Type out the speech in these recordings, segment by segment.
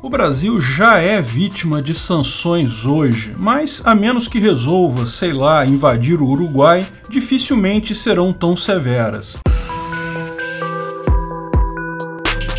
O Brasil já é vítima de sanções hoje, mas a menos que resolva, sei lá, invadir o Uruguai, dificilmente serão tão severas.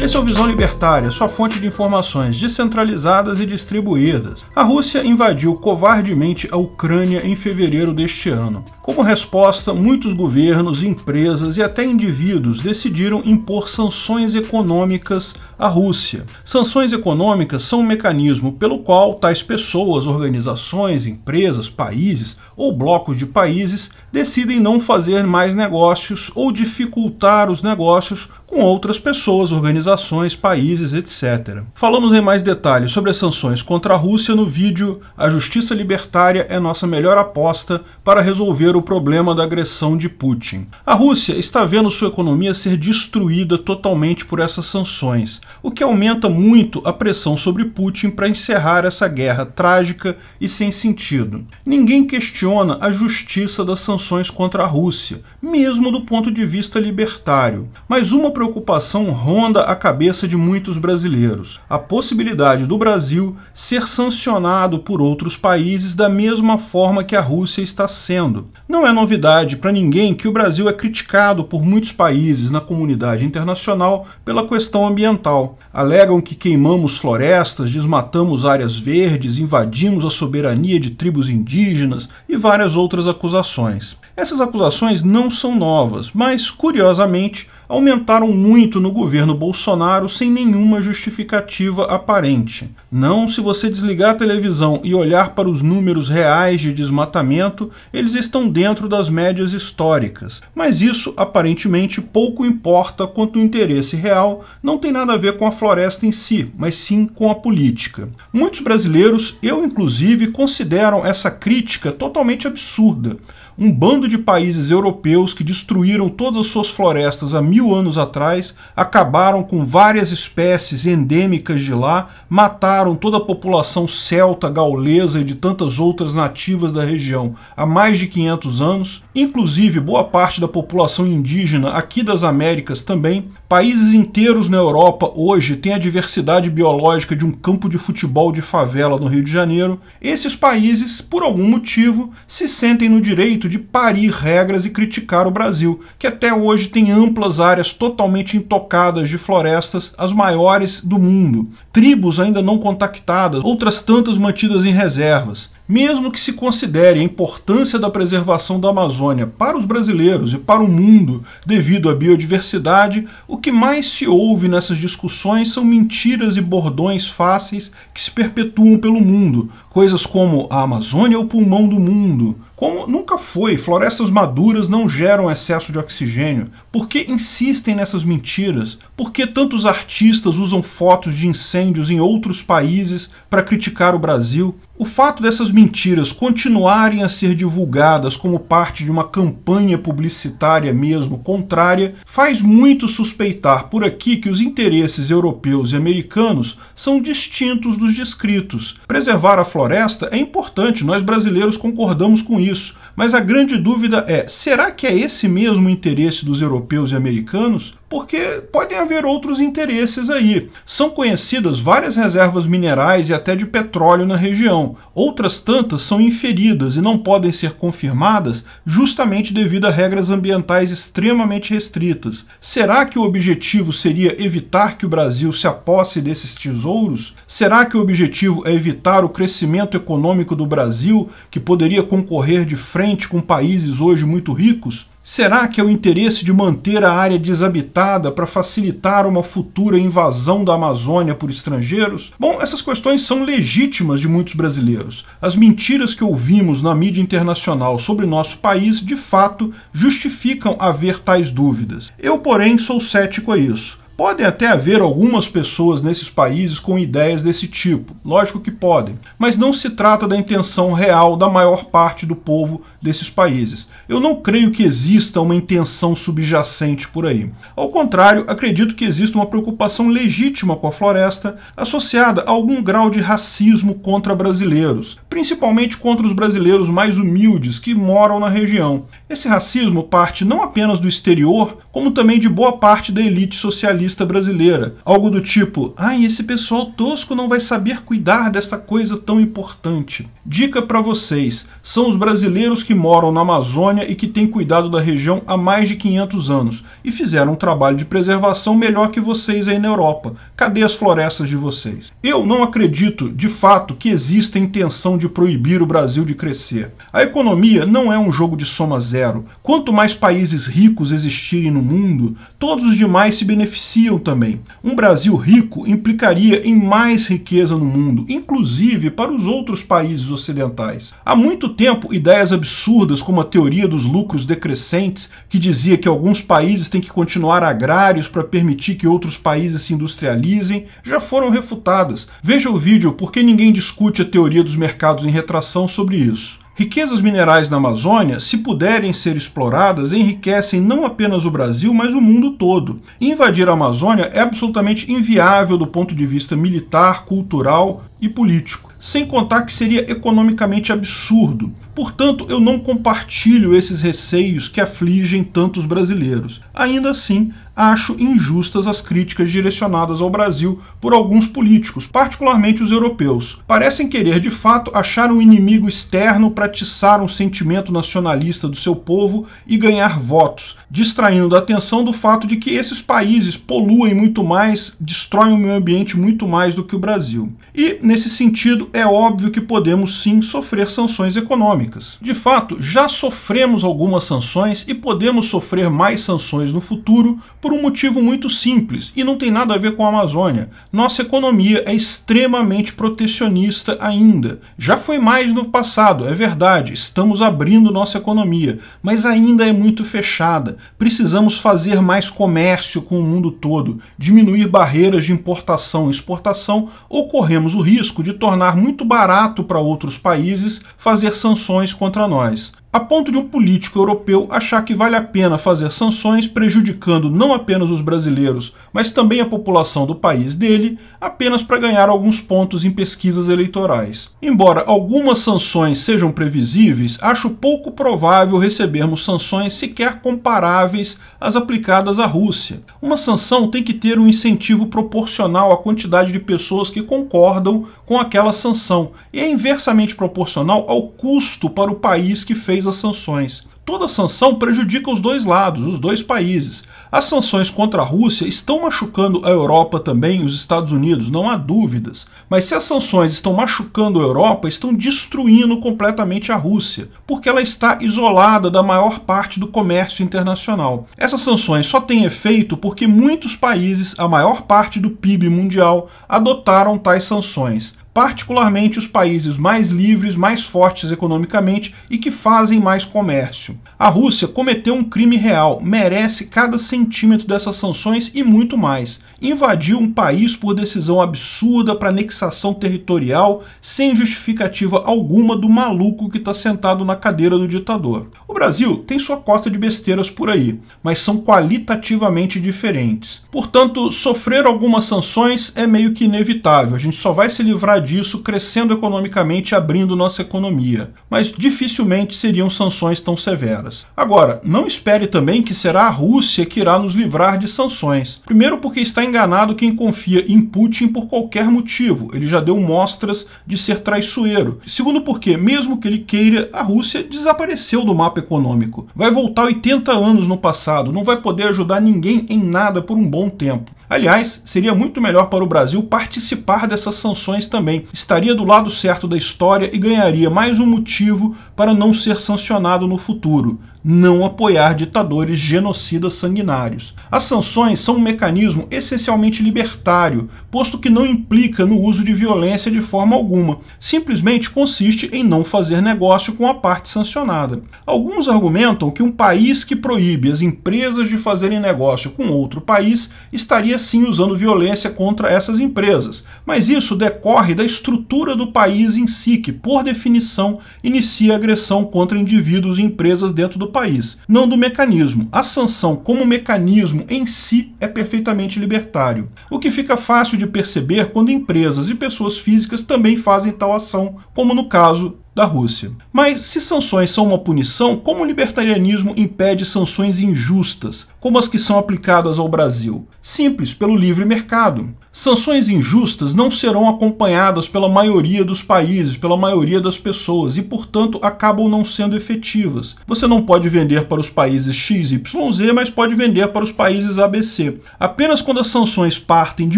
Esse é o Visão Libertária, sua fonte de informações descentralizadas e distribuídas. A Rússia invadiu covardemente a Ucrânia em fevereiro deste ano. Como resposta, muitos governos, empresas e até indivíduos decidiram impor sanções econômicas à Rússia. Sanções econômicas são um mecanismo pelo qual tais pessoas, organizações, empresas, países ou blocos de países decidem não fazer mais negócios ou dificultar os negócios com outras pessoas, organizações, países, etc. Falamos em mais detalhes sobre as sanções contra a Rússia no vídeo A Justiça Libertária é nossa melhor aposta para resolver o problema da agressão de Putin. A Rússia está vendo sua economia ser destruída totalmente por essas sanções, o que aumenta muito a pressão sobre Putin para encerrar essa guerra trágica e sem sentido. Ninguém questiona a justiça das sanções contra a Rússia, mesmo do ponto de vista libertário, mas uma preocupação ronda a cabeça de muitos brasileiros: a possibilidade do Brasil ser sancionado por outros países da mesma forma que a Rússia está sendo. Não é novidade para ninguém que o Brasil é criticado por muitos países na comunidade internacional pela questão ambiental. Alegam que queimamos florestas, desmatamos áreas verdes, invadimos a soberania de tribos indígenas e várias outras acusações. Essas acusações não são novas, mas, curiosamente, aumentaram muito no governo Bolsonaro sem nenhuma justificativa aparente. Não, se você desligar a televisão e olhar para os números reais de desmatamento, eles estão dentro das médias históricas. Mas isso, aparentemente, pouco importa quanto o interesse real não tem nada a ver com a floresta em si, mas sim com a política. Muitos brasileiros, eu inclusive, consideram essa crítica totalmente absurda. Um bando de países europeus que destruíram todas as suas florestas há 1000 anos atrás, acabaram com várias espécies endêmicas de lá, mataram toda a população celta, gaulesa e de tantas outras nativas da região há mais de 500 anos, inclusive boa parte da população indígena aqui das Américas também. Países inteiros na Europa hoje têm a diversidade biológica de um campo de futebol de favela no Rio de Janeiro. Esses países, por algum motivo, se sentem no direito de parir regras e criticar o Brasil, que até hoje tem amplas áreas totalmente intocadas de florestas, as maiores do mundo. Tribos ainda não contactadas, outras tantas mantidas em reservas. Mesmo que se considere a importância da preservação da Amazônia para os brasileiros e para o mundo devido à biodiversidade, o que mais se ouve nessas discussões são mentiras e bordões fáceis que se perpetuam pelo mundo. Coisas como a Amazônia é o pulmão do mundo. Como nunca foi, florestas maduras não geram excesso de oxigênio. Por que insistem nessas mentiras? Por que tantos artistas usam fotos de incêndios em outros países para criticar o Brasil? O fato dessas mentiras continuarem a ser divulgadas como parte de uma campanha publicitária mesmo contrária faz muito suspeitar por aqui que os interesses europeus e americanos são distintos dos descritos. Preservar a floresta é importante, nós brasileiros concordamos com isso, mas a grande dúvida é: será que é esse mesmo interesse dos europeus e americanos? Porque podem haver outros interesses aí. São conhecidas várias reservas minerais e até de petróleo na região. Outras tantas são inferidas e não podem ser confirmadas justamente devido a regras ambientais extremamente restritas. Será que o objetivo seria evitar que o Brasil se aposse desses tesouros? Será que o objetivo é evitar o crescimento econômico do Brasil, que poderia concorrer de frente com países hoje muito ricos? Será que é o interesse de manter a área desabitada para facilitar uma futura invasão da Amazônia por estrangeiros? Bom, essas questões são legítimas de muitos brasileiros. As mentiras que ouvimos na mídia internacional sobre nosso país, de fato, justificam haver tais dúvidas. Eu, porém, sou cético a isso. Podem até haver algumas pessoas nesses países com ideias desse tipo, lógico que podem, mas não se trata da intenção real da maior parte do povo desses países. Eu não creio que exista uma intenção subjacente por aí. Ao contrário, acredito que existe uma preocupação legítima com a floresta associada a algum grau de racismo contra brasileiros, principalmente contra os brasileiros mais humildes que moram na região. Esse racismo parte não apenas do exterior, como também de boa parte da elite socialista brasileira. Algo do tipo, esse pessoal tosco não vai saber cuidar desta coisa tão importante. Dica para vocês, são os brasileiros que moram na Amazônia e que têm cuidado da região há mais de 500 anos e fizeram um trabalho de preservação melhor que vocês aí na Europa. Cadê as florestas de vocês? Eu não acredito, de fato, que exista intenção de proibir o Brasil de crescer. A economia não é um jogo de soma zero. Quanto mais países ricos existirem no mundo, todos os demais se beneficiam também. Um Brasil rico implicaria em mais riqueza no mundo, inclusive para os outros países ocidentais. Há muito tempo, ideias absurdas como a teoria dos lucros decrescentes, que dizia que alguns países têm que continuar agrários para permitir que outros países se industrializem, já foram refutadas. Veja o vídeo Por que ninguém discute a teoria dos mercados em retração sobre isso. Riquezas minerais na Amazônia, se puderem ser exploradas, enriquecem não apenas o Brasil, mas o mundo todo. Invadir a Amazônia é absolutamente inviável do ponto de vista militar, cultural e político. Sem contar que seria economicamente absurdo. Portanto, eu não compartilho esses receios que afligem tantos brasileiros. Ainda assim, acho injustas as críticas direcionadas ao Brasil por alguns políticos, particularmente os europeus. Parecem querer, de fato, achar um inimigo externo para atiçar um sentimento nacionalista do seu povo e ganhar votos, distraindo da atenção do fato de que esses países poluem muito mais, destroem o meio ambiente muito mais do que o Brasil. E, nesse sentido, é óbvio que podemos sim sofrer sanções econômicas. De fato, já sofremos algumas sanções e podemos sofrer mais sanções no futuro por um motivo muito simples, e não tem nada a ver com a Amazônia. Nossa economia é extremamente protecionista ainda. Já foi mais no passado, é verdade, estamos abrindo nossa economia, mas ainda é muito fechada. Precisamos fazer mais comércio com o mundo todo, diminuir barreiras de importação e exportação, ou corremos o risco de tornar muito barato para outros países fazer sanções contra nós. A ponto de um político europeu achar que vale a pena fazer sanções prejudicando não apenas os brasileiros, mas também a população do país dele, apenas para ganhar alguns pontos em pesquisas eleitorais. Embora algumas sanções sejam previsíveis, acho pouco provável recebermos sanções sequer comparáveis às aplicadas à Rússia. Uma sanção tem que ter um incentivo proporcional à quantidade de pessoas que concordam com aquela sanção, e é inversamente proporcional ao custo para o país que fez as sanções. Toda sanção prejudica os dois lados, os dois países. As sanções contra a Rússia estão machucando a Europa também, os Estados Unidos, não há dúvidas. Mas se as sanções estão machucando a Europa, estão destruindo completamente a Rússia, porque ela está isolada da maior parte do comércio internacional. Essas sanções só têm efeito porque muitos países, a maior parte do PIB mundial, adotaram tais sanções. Particularmente os países mais livres, mais fortes economicamente e que fazem mais comércio. A Rússia cometeu um crime real, merece cada centímetro dessas sanções e muito mais. Invadiu um país por decisão absurda para anexação territorial, sem justificativa alguma do maluco que está sentado na cadeira do ditador. O Brasil tem sua cota de besteiras por aí, mas são qualitativamente diferentes. Portanto, sofrer algumas sanções é meio que inevitável, a gente só vai se livrar disso crescendo economicamente e abrindo nossa economia, mas dificilmente seriam sanções tão severas. Agora, não espere também que será a Rússia que irá nos livrar de sanções. Primeiro porque está enganado quem confia em Putin por qualquer motivo, ele já deu mostras de ser traiçoeiro. Segundo porque, mesmo que ele queira, a Rússia desapareceu do mapa econômico. Vai voltar 80 anos no passado, não vai poder ajudar ninguém em nada por um bom tempo. Aliás, seria muito melhor para o Brasil participar dessas sanções também. Estaria do lado certo da história e ganharia mais um motivo para não ser sancionado no futuro. Não apoiar ditadores genocidas sanguinários. As sanções são um mecanismo essencialmente libertário, posto que não implica no uso de violência de forma alguma. Simplesmente consiste em não fazer negócio com a parte sancionada. Alguns argumentam que um país que proíbe as empresas de fazerem negócio com outro país estaria sim usando violência contra essas empresas, mas isso decorre da estrutura do país em si, que por definição inicia agressão contra indivíduos e empresas dentro do país, não do mecanismo. A sanção como mecanismo em si é perfeitamente libertário, o que fica fácil de perceber quando empresas e pessoas físicas também fazem tal ação, como no caso da Rússia. Mas se sanções são uma punição, como o libertarianismo impede sanções injustas, como as que são aplicadas ao Brasil? Simples, pelo livre mercado. Sanções injustas não serão acompanhadas pela maioria dos países, pela maioria das pessoas e, portanto, acabam não sendo efetivas. Você não pode vender para os países XYZ, mas pode vender para os países ABC. Apenas quando as sanções partem de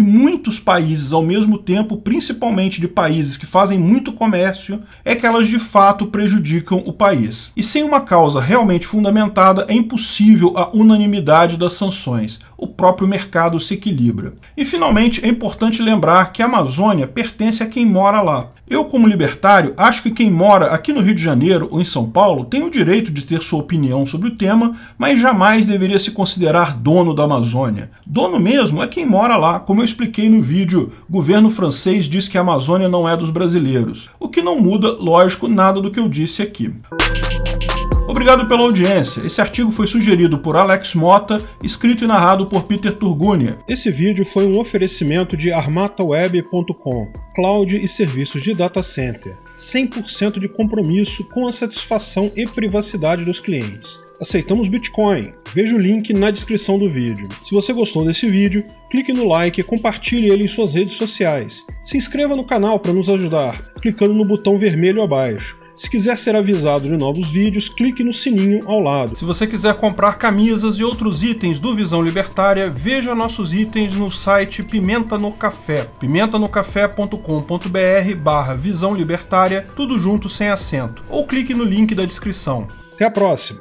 muitos países ao mesmo tempo, principalmente de países que fazem muito comércio, é que elas de fato prejudicam o país. E sem uma causa realmente fundamentada, é impossível a unanimidade das sanções. O próprio mercado se equilibra. E, finalmente, é importante lembrar que a Amazônia pertence a quem mora lá. Eu, como libertário, acho que quem mora aqui no Rio de Janeiro ou em São Paulo tem o direito de ter sua opinião sobre o tema, mas jamais deveria se considerar dono da Amazônia. Dono mesmo é quem mora lá, como eu expliquei no vídeo Governo Francês diz que a Amazônia não é dos brasileiros. O que não muda, lógico, nada do que eu disse aqui. Obrigado pela audiência. Esse artigo foi sugerido por Alex Mota, escrito e narrado por Peter Turgunia. Esse vídeo foi um oferecimento de armataweb.com, cloud e serviços de data center. 100% de compromisso com a satisfação e privacidade dos clientes. Aceitamos Bitcoin. Veja o link na descrição do vídeo. Se você gostou desse vídeo, clique no like e compartilhe ele em suas redes sociais. Se inscreva no canal para nos ajudar, clicando no botão vermelho abaixo. Se quiser ser avisado de novos vídeos, clique no sininho ao lado. Se você quiser comprar camisas e outros itens do Visão Libertária, veja nossos itens no site Pimenta no Café, pimentanocafé.com.br/Visão Libertária, tudo junto sem acento, ou clique no link da descrição. Até a próxima!